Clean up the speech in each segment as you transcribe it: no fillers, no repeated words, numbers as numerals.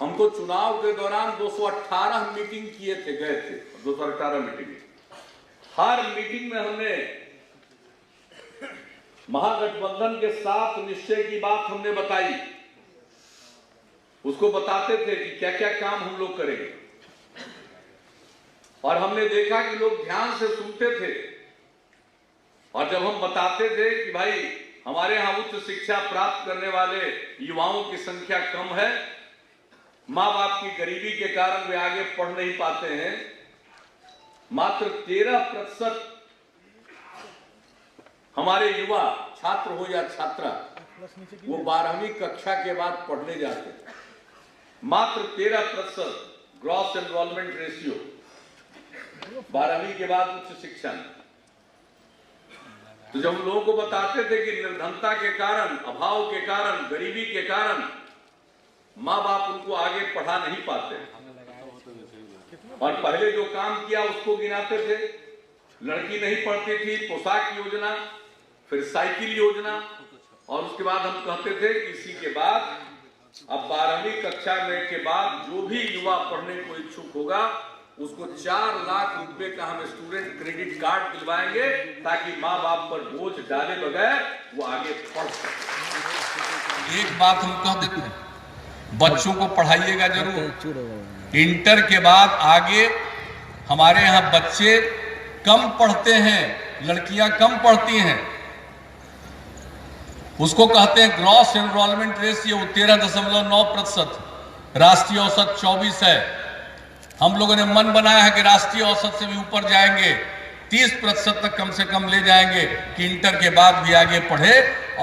हमको चुनाव के दौरान 218 मीटिंग किए थे, गए थे 218 मीटिंग। हर मीटिंग में हमने महागठबंधन के साथ निश्चय की बात हमने बताई, उसको बताते थे कि क्या क्या काम हम लोग करेंगे, और हमने देखा कि लोग ध्यान से सुनते थे। और जब हम बताते थे कि भाई हमारे यहाँ उच्च शिक्षा प्राप्त करने वाले युवाओं की संख्या कम है, माँ बाप की गरीबी के कारण वे आगे पढ़ नहीं पाते हैं, मात्र 13% हमारे युवा छात्र हो या छात्रा वो 12वीं कक्षा के बाद पढ़ने जाते हैं, मात्र 13% ग्रॉस एनरोलमेंट रेशियो 12वीं के बाद उच्च शिक्षा में। तो जब लोगों को बताते थे कि निर्धनता के कारण, अभाव के कारण, गरीबी के कारण माँ बाप उनको आगे पढ़ा नहीं पाते, और पहले जो काम किया उसको गिनाते थे। लड़की नहीं पढ़ती थी, पोशाक योजना, फिर साइकिल योजना, और उसके बाद हम कहते थे कि इसी के बाद अब 12वीं कक्षा में के बाद जो भी युवा पढ़ने को इच्छुक होगा उसको 4 लाख रुपए का हम स्टूडेंट क्रेडिट कार्ड दिलवाएंगे, ताकि माँ बाप पर बोझ डाले बगैर वो आगे पढ़ सके। एक बात हम कह देते हैं, बच्चों को पढ़ाइएगा जरूर। इंटर के बाद आगे हमारे यहाँ बच्चे कम पढ़ते हैं, लड़कियां कम पढ़ती हैं, उसको कहते हैं ग्रॉस एनरोलमेंट रेशियो 13.9%, राष्ट्रीय औसत 24 है। हम लोगों ने मन बनाया है कि राष्ट्रीय औसत से भी ऊपर जाएंगे, 30% तक कम से कम ले जाएंगे कि इंटर के बाद भी आगे पढ़े।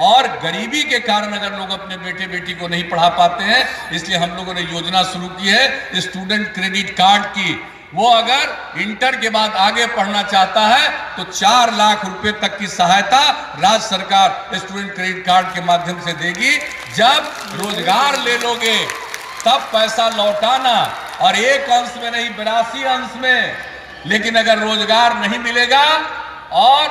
और गरीबी के कारण अगर लोग अपने बेटे बेटी को नहीं पढ़ा पाते हैं, इसलिए हम लोगों ने योजना शुरू की है स्टूडेंट क्रेडिट कार्ड की। वो अगर इंटर के बाद आगे पढ़ना चाहता है तो 4 लाख रुपए तक की सहायता राज्य सरकार स्टूडेंट क्रेडिट कार्ड के माध्यम से देगी। जब रोजगार ले लोगे तब पैसा लौटाना, और एक अंश में नहीं 82 अंश में। लेकिन अगर रोजगार नहीं मिलेगा और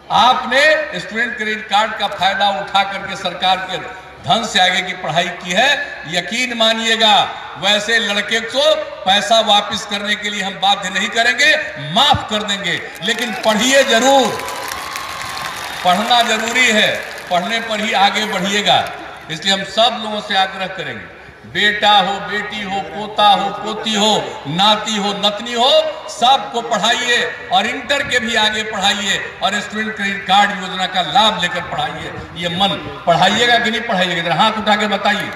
आपने स्टूडेंट क्रेडिट कार्ड का फायदा उठा करके सरकार के धन से आगे की पढ़ाई की है, यकीन मानिएगा वैसे लड़के को पैसा वापस करने के लिए हम बाध्य नहीं करेंगे, माफ कर देंगे। लेकिन पढ़िए जरूर, पढ़ना जरूरी है, पढ़ने पर ही आगे बढ़िएगा। इसलिए हम सब लोगों से आग्रह करेंगे, बेटा हो, बेटी हो, पोता हो, पोती हो, नाती हो, नतनी हो, सबको पढ़ाइए, और इंटर के भी आगे पढ़ाइए, और स्टूडेंट क्रेडिट कार्ड योजना का लाभ लेकर पढ़ाइए। ये मन पढ़ाइएगा कि नहीं पढ़ाइएगा? हाथ उठा के बताइए।